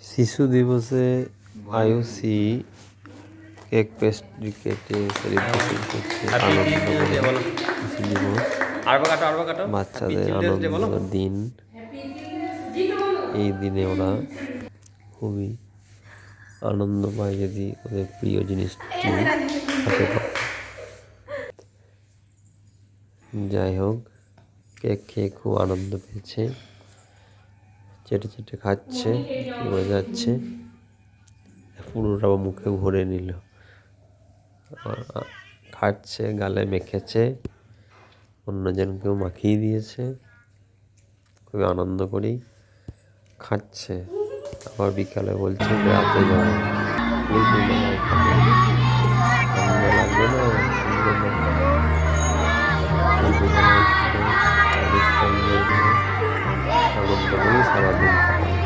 শিশু দিবসে Ayushi cake pastry কেটে সেলিব্রেশন করছে আনন্দ করে। শিশু দিবস বাচ্চাদের আনন্দের দিন। এই দিনে ওরা খুবই আনন্দ পায় যদি ওদের প্রিয় জিনিসটি হাতে পায়। যাই হোক, কেক খেয়ে খুব আনন্দ পেয়েছে, চেটে চেটে খাচ্ছে, হয়ে যাচ্ছে, পুরোটা মুখে ভরে নিল, খাচ্ছে, গালে মেখেছে, অন্যজনকেও মাখিয়ে দিয়েছে, খুবই আনন্দ করেই খাচ্ছে। আবার বিকালে বলছে বেড়াতে যাবো, ঠান্ডা লাগবে না, আনন্দ করেই সারাদিন কাটাবে।